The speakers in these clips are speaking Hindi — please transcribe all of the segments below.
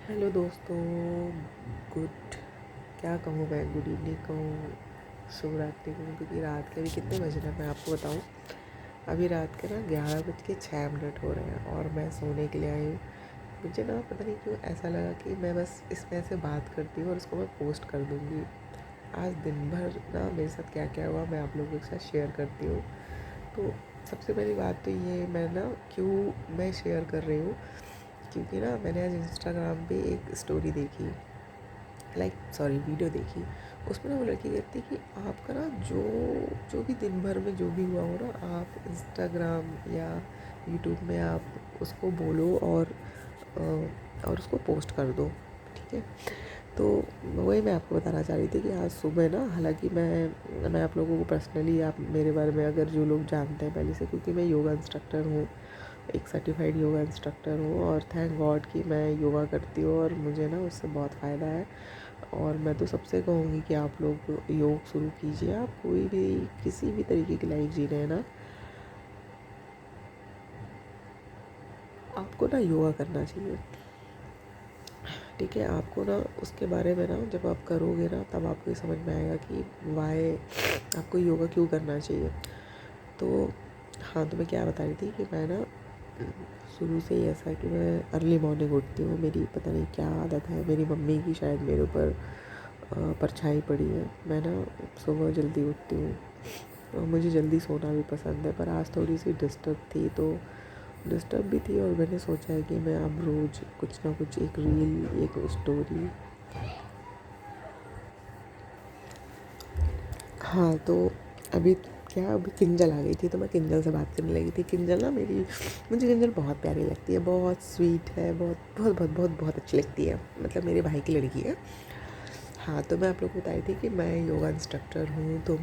हेलो दोस्तों। गुड, क्या कहूँ मैं, गुड इवनिंग कहूँ, शुभ रात्रि कहूँ, क्योंकि रात के अभी कितने बज रहे हैं मैं आपको बताऊँ। अभी रात के ना 11:06 हो रहे हैं और मैं सोने के लिए आई हूँ। मुझे ना पता नहीं क्यों ऐसा लगा कि मैं बस इसमें से बात करती हूँ और इसको मैं पोस्ट कर दूँगी। आज दिन भर ना मेरे साथ क्या क्या हुआ मैं आप लोगों के साथ शेयर करती हूँ। तो सबसे पहली बात तो ये, मैं ना क्यों मैं शेयर कर रही हूँ, क्योंकि ना मैंने आज इंस्टाग्राम पे एक स्टोरी देखी, वीडियो देखी। उसमें ना वो लड़की कहती है कि आपका ना जो जो भी दिन भर में जो भी हुआ हो ना, आप इंस्टाग्राम या यूट्यूब में आप उसको बोलो और उसको पोस्ट कर दो, ठीक है। तो वही मैं आपको बताना चाह रही थी कि आज सुबह ना, हालांकि मैं आप लोगों को पर्सनली, आप मेरे बारे में अगर जो लोग जानते हैं पहले से, क्योंकि मैं योगा इंस्ट्रक्टर हूँ, एक सर्टिफाइड योगा इंस्ट्रक्टर हूँ, और थैंक गॉड कि मैं योगा करती हूँ और मुझे ना उससे बहुत फ़ायदा है। और मैं तो सबसे कहूँगी कि आप लोग योग शुरू कीजिए। आप कोई भी किसी भी तरीके की लाइफ जी रहे हैं ना, आपको ना योगा करना चाहिए, ठीक है। आपको ना उसके बारे में ना जब आप करोगे ना, तब आपको ये समझ में आएगा कि वाई आपको योगा क्यों करना चाहिए। तो हाँ, तो मैं क्या बता रही थी कि मैं ना शुरू से ही ऐसा है कि मैं अर्ली मॉर्निंग उठती हूँ। मेरी पता नहीं क्या आदत है, मेरी मम्मी की शायद मेरे ऊपर परछाई पड़ी है। मैं ना सुबह जल्दी उठती हूँ और मुझे जल्दी सोना भी पसंद है, पर आज थोड़ी सी डिस्टर्ब भी थी, और मैंने सोचा है कि मैं अब रोज़ कुछ ना कुछ, एक रील, एक स्टोरी। हाँ, तो अभी अभी किंजल आ गई थी, तो मैं किंजल से बात करने लगी थी। किंजल ना मुझे किंजल बहुत प्यारी लगती है, बहुत स्वीट है, बहुत बहुत बहुत बहुत बहुत अच्छी लगती है, मतलब मेरे भाई की लड़की है। हाँ, तो मैं आप लोग को बताई थी कि मैं योगा इंस्ट्रक्टर हूँ। तो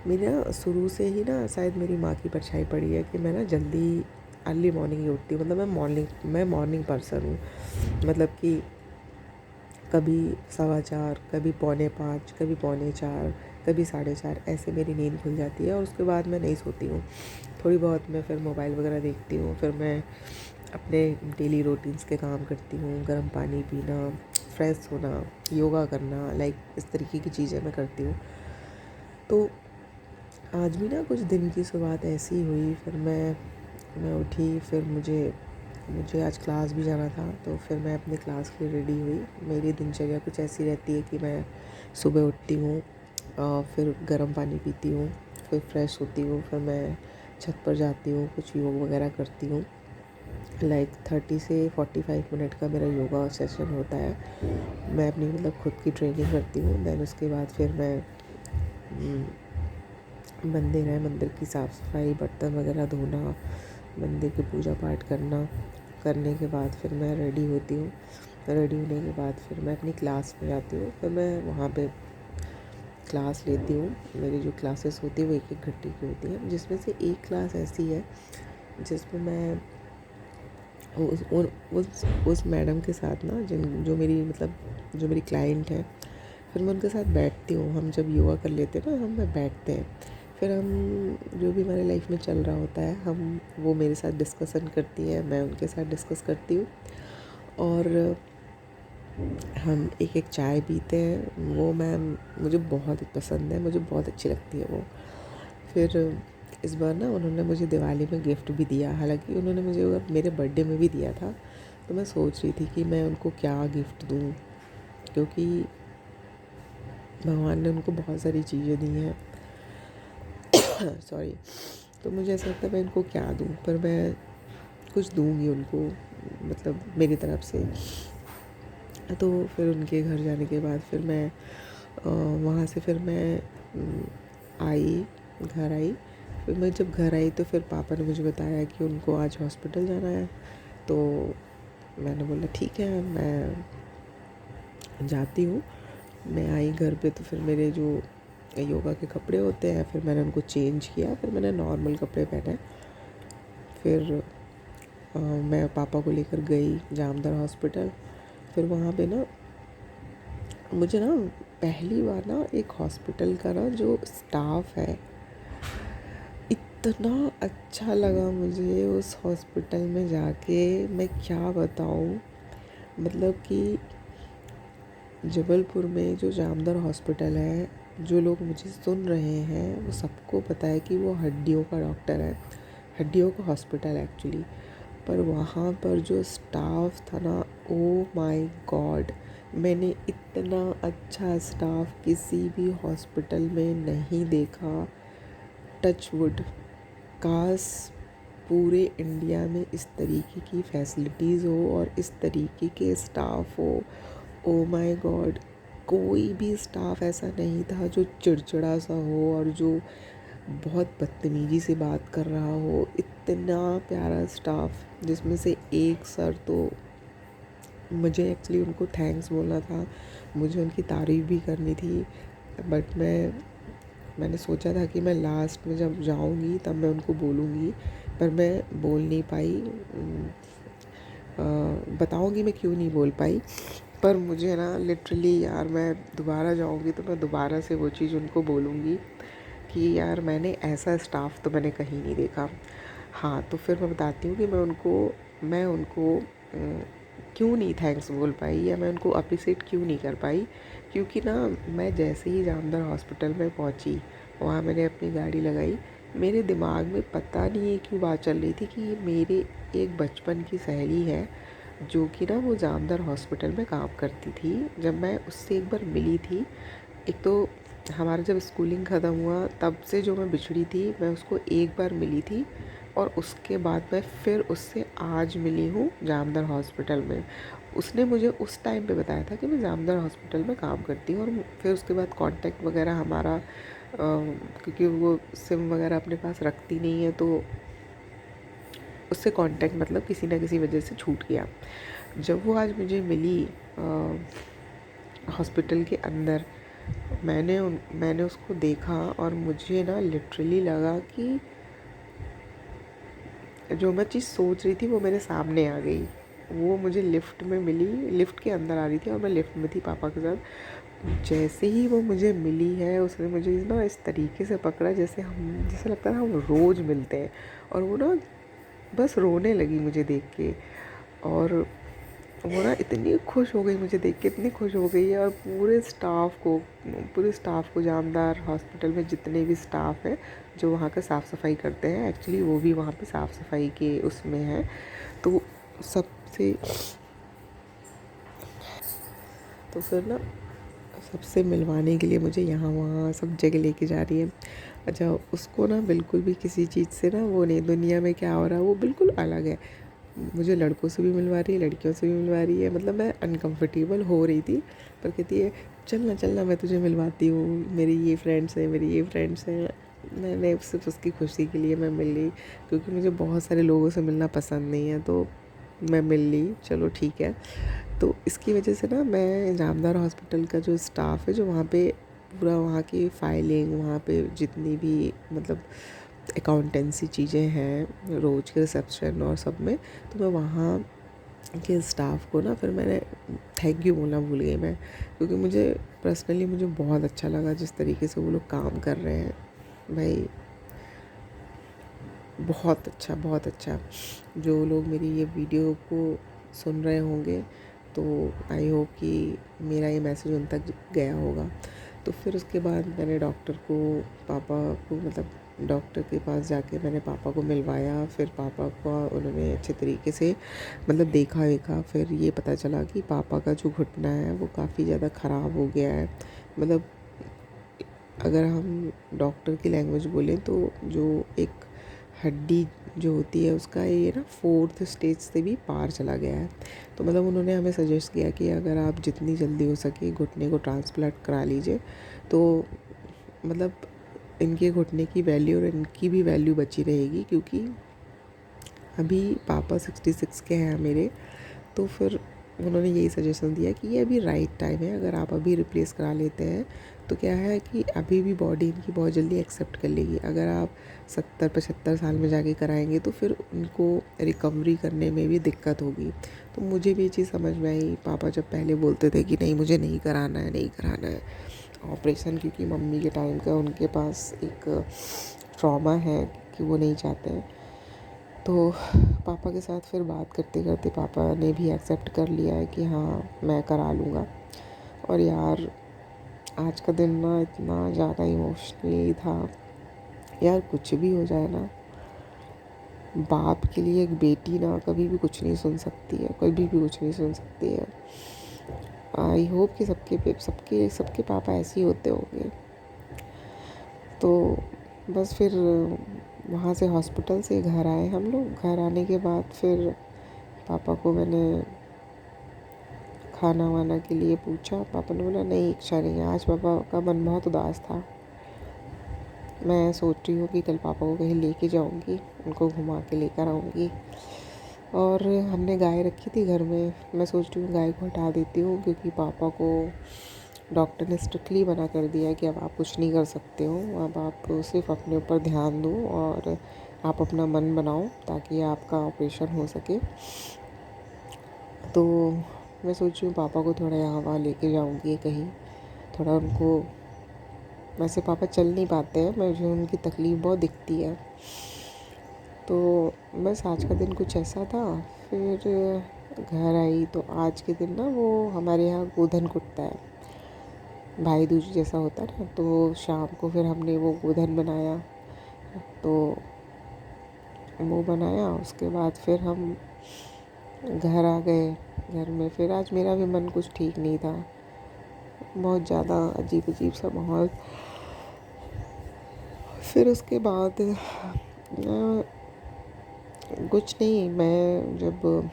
मेरी ना शुरू से ही ना शायद मेरी माँ की परछाई पड़ी है कि मैं ना जल्दी अर्ली मॉर्निंग ही उठती हूँ। मतलब मैं मॉर्निंग पर्सन हूँ। मतलब कि कभी 4:15, कभी 4:45, कभी 4:45, कभी 4:30, ऐसे मेरी नींद खुल जाती है और उसके बाद मैं नहीं सोती हूँ। थोड़ी बहुत मैं फिर मोबाइल वगैरह देखती हूँ, फिर मैं अपने डेली रूटीन्स के काम करती हूँ। गर्म पानी पीना, फ्रेश होना, योगा करना, इस तरीके की चीज़ें मैं करती हूँ। तो आज भी ना कुछ दिन की शुरुआत ऐसी ही हुई। फिर मैं उठी, फिर मुझे आज क्लास भी जाना था, तो फिर मैं अपने क्लास के लिए रेडी हुई। मेरी दिनचर्या कुछ ऐसी रहती है कि मैं सुबह उठती हूँ, फिर गर्म पानी पीती हूँ, फिर फ्रेश होती हूँ, फिर मैं छत पर जाती हूँ, कुछ योग वगैरह करती हूँ। 30 से 45 मिनट का मेरा योगा सेशन होता है। मैं अपनी मतलब खुद की ट्रेनिंग करती हूँ। देन उसके बाद फिर मैं मंदिर की साफ़ सफाई, बर्तन वगैरह धोना, मंदिर की पूजा पाठ करने के बाद फिर मैं रेडी होती हूँ। रेडी होने के बाद फिर मैं अपनी क्लास में जाती हूँ। फिर मैं वहाँ पे क्लास लेती हूँ। मेरी जो क्लासेस होती है वो 1-1 घंटे की होती है, जिसमें से एक क्लास ऐसी है जिसमें मैं उस मैडम के साथ ना, जो मेरी क्लाइंट है, फिर मैं उनके साथ बैठती हूँ। हम जब योगा कर लेते हैं ना, हम में बैठते हैं, फिर हम जो भी हमारे लाइफ में चल रहा होता है, वो मेरे साथ डिस्कशन करती है, मैं उनके साथ डिस्कस करती हूँ, और हम एक एक चाय पीते हैं। वो मैम मुझे बहुत पसंद है, मुझे बहुत अच्छी लगती है वो। फिर इस बार ना उन्होंने मुझे दिवाली में गिफ्ट भी दिया, हालांकि उन्होंने मुझे मेरे बर्थडे में भी दिया था। तो मैं सोच रही थी कि मैं उनको क्या गिफ्ट दूँ, क्योंकि भगवान ने उनको बहुत सारी चीज़ें दी हैं। सॉरी। तो मुझे ऐसा लगता है मैं इनको क्या दूँ, पर मैं कुछ दूँगी उनको, मतलब मेरी तरफ से। तो फिर उनके घर जाने के बाद फिर मैं वहाँ से फिर मैं आई घर आई। फिर मैं जब घर आई तो फिर पापा ने मुझे बताया कि उनको आज हॉस्पिटल जाना है। तो मैंने बोला ठीक है, मैं जाती हूँ। मैं आई घर पे, तो फिर मेरे जो योगा के कपड़े होते हैं, फिर मैंने उनको चेंज किया, फिर मैंने नॉर्मल कपड़े पहने। फिर मैं पापा को लेकर गई जामदर हॉस्पिटल। फिर वहाँ पे ना मुझे ना पहली बार ना एक हॉस्पिटल का ना जो स्टाफ है, इतना अच्छा लगा मुझे उस हॉस्पिटल में जाके, मैं क्या बताऊँ। मतलब कि जबलपुर में जो जामदर हॉस्पिटल है, जो लोग मुझे सुन रहे हैं वो सबको पता है कि वो हड्डियों का डॉक्टर है, हड्डियों का हॉस्पिटल एक्चुअली। पर वहाँ पर जो स्टाफ था ना, ओ माय गॉड, मैंने इतना अच्छा स्टाफ किसी भी हॉस्पिटल में नहीं देखा। टच वुड, काश पूरे इंडिया में इस तरीके की फैसिलिटीज़ हो और इस तरीके के स्टाफ हो। ओ माय गॉड, कोई भी स्टाफ ऐसा नहीं था जो चिड़चिड़ा सा हो और जो बहुत बदतमीज़ी से बात कर रहा हो। इतना प्यारा स्टाफ, जिसमें से एक सर तो, मुझे एक्चुअली उनको थैंक्स बोलना था, मुझे उनकी तारीफ़ भी करनी थी, बट मैंने सोचा था कि मैं लास्ट में जब जाऊंगी तब मैं उनको बोलूँगी, पर मैं बोल नहीं पाई। बताऊंगी मैं क्यों नहीं बोल पाई। पर मुझे ना लिटरली यार, मैं दोबारा जाऊंगी तो मैं दोबारा से वो चीज़ उनको बोलूँगी कि यार मैंने ऐसा स्टाफ तो मैंने कहीं नहीं देखा। हाँ, तो फिर मैं बताती हूँ कि मैं उनको क्यों नहीं थैंक्स बोल पाई या मैं उनको अप्रिसिएट क्यों नहीं कर पाई। क्योंकि ना, मैं जैसे ही जामदर हॉस्पिटल में पहुँची, वहाँ मैंने अपनी गाड़ी लगाई, मेरे दिमाग में पता नहीं है क्यों बात चल रही थी कि मेरे एक बचपन की सहेली है जो कि ना वो जामदर हॉस्पिटल में काम करती थी। जब मैं उससे एक बार मिली थी, एक तो हमारा जब स्कूलिंग ख़त्म हुआ तब से जो मैं बिछड़ी थी, मैं उसको एक बार मिली थी और उसके बाद मैं फिर उससे आज मिली हूँ जामदर हॉस्पिटल में। उसने मुझे उस टाइम पे बताया था कि मैं जामदर हॉस्पिटल में काम करती हूँ, और फिर उसके बाद कांटेक्ट वगैरह हमारा, क्योंकि वो सिम वगैरह अपने पास रखती नहीं है, तो उससे कांटेक्ट मतलब किसी ना किसी वजह से छूट गया। जब वो आज मुझे मिली हॉस्पिटल के अंदर, मैंने उसको देखा और मुझे ना लिटरली लगा कि जो मैं चीज़ सोच रही थी वो मेरे सामने आ गई। वो मुझे लिफ्ट में मिली, लिफ्ट के अंदर आ रही थी और मैं लिफ्ट में थी पापा के साथ। जैसे ही वो मुझे मिली है, उसने मुझे ना इस तरीके से पकड़ा जैसे लगता है हम रोज़ मिलते हैं, और वो ना बस रोने लगी मुझे देख के। और वो ना इतनी खुश हो गई मुझे देख के, इतनी खुश हो गई, और पूरे स्टाफ को जामदार हॉस्पिटल में जितने भी स्टाफ हैं जो वहाँ का साफ़ सफाई करते हैं, एक्चुअली वो भी वहाँ पे साफ़ सफाई के उसमें हैं, तो सबसे तो फिर ना सबसे मिलवाने के लिए मुझे यहाँ वहाँ सब जगह लेके जा रही है। अच्छा, उसको ना बिल्कुल भी किसी चीज़ से ना वो नहीं, दुनिया में क्या हो रहा है वो बिल्कुल अलग है। मुझे लड़कों से भी मिलवा रही है, लड़कियों से भी मिलवा रही है, मतलब मैं अनकंफर्टेबल हो रही थी, पर कहती है चलना चलना मैं तुझे मिलवाती हूँ, मेरी ये फ्रेंड्स हैं, मेरी ये फ्रेंड्स हैं। मैंने सिर्फ उसकी खुशी के लिए मैं मिल ली, क्योंकि मुझे बहुत सारे लोगों से मिलना पसंद नहीं है, तो मैं मिल ली, चलो ठीक है। तो इसकी वजह से ना, मैं जामदार हॉस्पिटल का जो स्टाफ है, जो वहाँ पे पूरा वहाँ की फाइलिंग, वहाँ पे जितनी भी मतलब अकाउंटेंसी चीज़ें हैं रोज़ के रिसेप्शन और सब में, तो मैं वहाँ के स्टाफ को ना फिर मैंने थैंक यू बोलना भूल गई मैं, क्योंकि मुझे बहुत अच्छा लगा जिस तरीके से वो लोग काम कर रहे हैं भाई। बहुत अच्छा, बहुत अच्छा। जो लोग मेरी ये वीडियो को सुन रहे होंगे, तो आई होप कि मेरा ये मैसेज उन तक गया होगा। तो फिर उसके बाद मैंने पापा को मतलब डॉक्टर के पास जाके मैंने पापा को मिलवाया। फिर पापा को उन्होंने अच्छे तरीके से मतलब देखा वेखा, फिर ये पता चला कि पापा का जो घुटना है वो काफ़ी ज़्यादा ख़राब हो गया है। मतलब अगर हम डॉक्टर की लैंग्वेज बोलें तो जो एक हड्डी जो होती है उसका ये ना 4th स्टेज से भी पार चला गया है। तो मतलब उन्होंने हमें सजेस्ट किया कि अगर आप जितनी जल्दी हो सके घुटने को ट्रांसप्लांट करा लीजिए, तो मतलब इनके घुटने की वैल्यू और इनकी भी वैल्यू बची रहेगी, क्योंकि अभी पापा 66 के हैं मेरे। तो फिर उन्होंने यही सजेशन दिया कि ये अभी राइट टाइम है, अगर आप अभी रिप्लेस करा लेते हैं तो क्या है कि अभी भी बॉडी इनकी बहुत जल्दी एक्सेप्ट कर लेगी। अगर आप 70-75 साल में जाके कराएंगे तो फिर उनको रिकवरी करने में भी दिक्कत होगी। तो मुझे भी ये चीज़ समझ में आई। पापा जब पहले बोलते थे कि नहीं मुझे नहीं कराना है, नहीं कराना है ऑपरेशन, क्योंकि मम्मी के टाइम का उनके पास एक ट्रॉमा है कि वो नहीं चाहते हैं। तो पापा के साथ फिर बात करते करते पापा ने भी एक्सेप्ट कर लिया है कि हाँ मैं करा लूँगा। और यार आज का दिन ना इतना ज़्यादा इमोशनली था यार, कुछ भी हो जाए ना, बाप के लिए एक बेटी ना कभी भी कुछ नहीं सुन सकती है, कभी भी कुछ नहीं सुन सकती है। आई होप कि सबके सबके पापा ऐसे ही होते होंगे। तो बस फिर वहाँ से हॉस्पिटल से घर आए हम लोग। घर आने के बाद फिर पापा को मैंने खाना वाना के लिए पूछा। पापा ने बोला नहीं इच्छा नहीं है। आज पापा का मन बहुत उदास था। मैं सोच रही हूँ कि कल पापा को कहीं लेके जाऊँगी, उनको घुमा के लेकर आऊँगी। और हमने गाय रखी थी घर में, मैं सोच रही हूँ गाय को हटा देती हूँ, क्योंकि पापा को डॉक्टर ने स्ट्रिक्टली मना कर दिया है कि अब आप कुछ नहीं कर सकते हो, अब आप सिर्फ अपने ऊपर ध्यान दो और आप अपना मन बनाओ ताकि आपका ऑपरेशन हो सके। तो मैं सोच रही हूँ पापा को थोड़ा यहाँ वहाँ लेके जाऊँगी कहीं, थोड़ा उनको, वैसे पापा चल नहीं पाते हैं, मुझे उनकी तकलीफ़ बहुत दिखती है। तो बस आज का दिन कुछ ऐसा था। फिर घर आई तो आज के दिन ना वो हमारे यहाँ गोधन कुटता है, भाई दूज जैसा होता है ना, तो शाम को फिर हमने वो गोधन बनाया। तो वो बनाया, उसके बाद फिर हम घर आ गए। घर में फिर आज मेरा भी मन कुछ ठीक नहीं था, बहुत ज़्यादा अजीब अजीब सा माहौल। फिर उसके बाद कुछ नहीं, मैं जब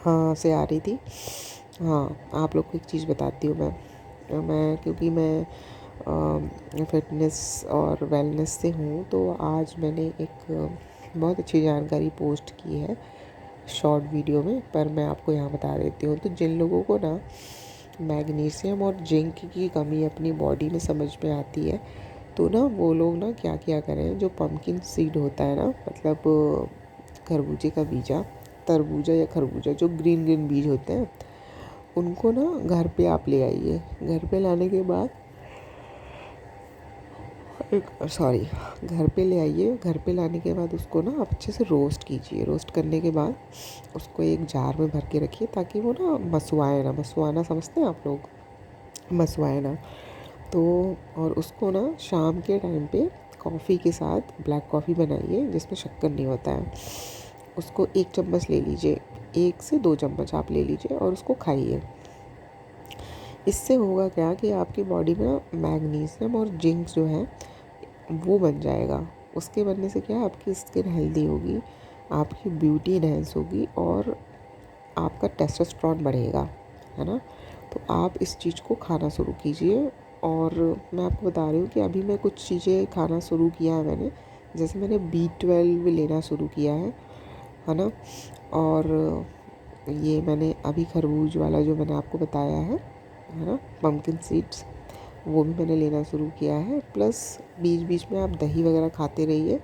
हाँ से आ रही थी, हाँ आप लोग को एक चीज़ बताती हूँ मैं क्योंकि मैं फिटनेस और वेलनेस से हूँ, तो आज मैंने एक बहुत अच्छी जानकारी पोस्ट की है शॉर्ट वीडियो में, पर मैं आपको यहाँ बता देती हूँ। तो जिन लोगों को ना मैग्नीशियम और जिंक की कमी अपनी बॉडी में समझ में आती है, तो ना वो लोग ना क्या क्या करें, जो पम्पकिन सीड होता है ना, मतलब खरबूजे का बीजा, तरबूजा या खरबूजा, जो ग्रीन ग्रीन बीज होते हैं, उनको ना घर पे आप ले आइए। घर पे लाने के बाद घर पे ले आइए। घर पे लाने के बाद उसको ना आप अच्छे से रोस्ट कीजिए। रोस्ट करने के बाद उसको एक जार में भर के रखिए ताकि वो ना मसुआए ना। मसुआना समझते हैं आप लोग? मसुआए ना। तो और उसको ना शाम के टाइम पे कॉफ़ी के साथ ब्लैक कॉफ़ी बनाइए जिसमें शक्कर नहीं होता है। उसको 1 चम्मच ले लीजिए, 1 से 2 चम्मच आप ले लीजिए और उसको खाइए। इससे होगा क्या कि आपकी बॉडी में ना मैग्नीशियम और जिंक जो है वो बन जाएगा। उसके बनने से क्या है, आपकी स्किन हेल्दी होगी, आपकी ब्यूटी इनहेंस होगी और आपका टेस्टोस्टेरोन बढ़ेगा, है ना। तो आप इस चीज़ को खाना शुरू कीजिए। और मैं आपको बता रही हूँ कि अभी मैं कुछ चीज़ें खाना शुरू किया है मैंने, जैसे मैंने B12 लेना शुरू किया है ना। और ये मैंने अभी खरबूज वाला जो मैंने आपको बताया है ना, पम्पकिन सीड्स, वो भी मैंने लेना शुरू किया है। प्लस बीच बीच में आप दही वगैरह खाते रहिए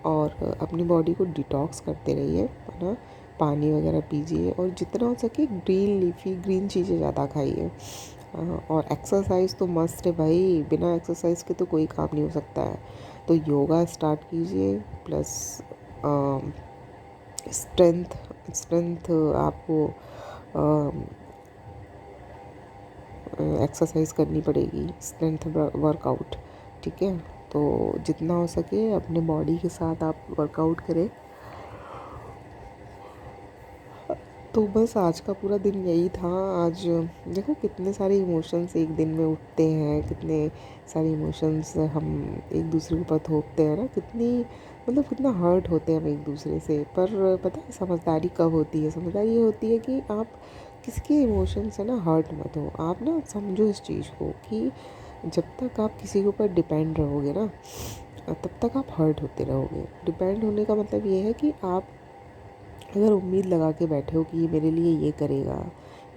और अपनी बॉडी को डिटॉक्स करते रहिए, है ना। पानी वगैरह पीजिए और जितना हो सके ग्रीन चीज़ें ज़्यादा खाइए। और एक्सरसाइज तो मस्ट है भाई, बिना एक्सरसाइज के तो कोई काम नहीं हो सकता है। तो योगा स्टार्ट कीजिए, प्लस स्ट्रेंथ आपको एक्सरसाइज करनी पड़ेगी, स्ट्रेंथ वर्कआउट, ठीक है। तो जितना हो सके अपने बॉडी के साथ आप वर्कआउट करें। तो बस आज का पूरा दिन यही था। आज देखो कितने सारे इमोशंस एक दिन में उठते हैं, कितने सारे इमोशंस हम एक दूसरे के ऊपर थोपते हैं ना, कितना हर्ट होते हैं हम एक दूसरे से। पर पता है समझदारी कब होती है? समझदारी ये होती है कि आप किसके इमोशन से ना हर्ट मत हो। आप ना समझो इस चीज़ को कि जब तक आप किसी के ऊपर डिपेंड रहोगे ना, तब तक आप हर्ट होते रहोगे। डिपेंड होने का मतलब ये है कि आप अगर उम्मीद लगा के बैठे हो कि ये मेरे लिए ये करेगा,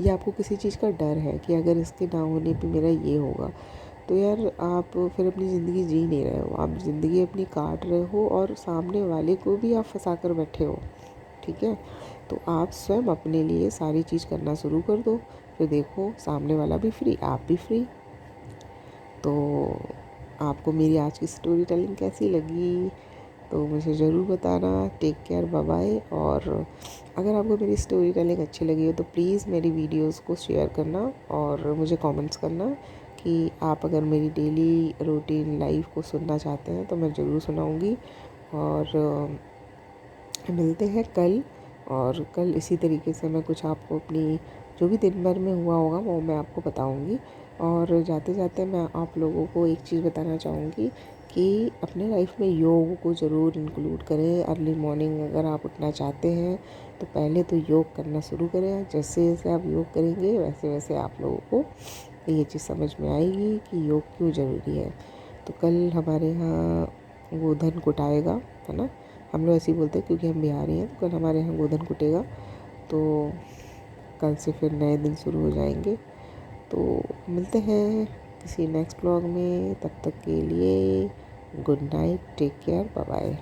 या आपको किसी चीज़ का डर है कि अगर इसके ना होने पे मेरा ये होगा, तो यार आप फिर अपनी ज़िंदगी जी नहीं रहे हो, आप ज़िंदगी अपनी काट रहे हो और सामने वाले को भी आप फंसा कर बैठे हो, ठीक है। तो आप स्वयं अपने लिए सारी चीज़ करना शुरू कर दो, फिर देखो सामने वाला भी फ्री, आप भी फ्री। तो आपको मेरी आज की स्टोरी टेलिंग कैसी लगी? तो मुझे ज़रूर बताना। Take care, bye bye. और अगर आपको मेरी स्टोरी टेलिंग अच्छी लगी हो तो प्लीज़ मेरी वीडियोस को शेयर करना और मुझे कमेंट्स करना कि आप अगर मेरी डेली रूटीन लाइफ को सुनना चाहते हैं तो मैं ज़रूर सुनाऊंगी। और मिलते हैं कल। और कल इसी तरीके से मैं कुछ आपको अपनी जो भी दिन भर में हुआ होगा वो मैं आपको बताऊंगी। और जाते जाते मैं आप लोगों को एक चीज़ बताना चाहूँगी कि अपने लाइफ में योग को ज़रूर इंक्लूड करें। अर्ली मॉर्निंग अगर आप उठना चाहते हैं तो पहले तो योग करना शुरू करें। जैसे जैसे आप योग करेंगे वैसे वैसे आप लोगों को ये चीज़ समझ में आएगी कि योग क्यों ज़रूरी है। तो कल हमारे यहाँ गोधन कुटाएगा, है ना। हम लोग ऐसे ही बोलते हैं क्योंकि हम बिहारी हैं। तो कल हमारे यहाँ गोधन कुटेगा। तो कल से फिर नए दिन शुरू हो जाएंगे। तो मिलते हैं किसी नेक्स्ट व्लॉग में। तब तक के लिए good night, take care, bye bye.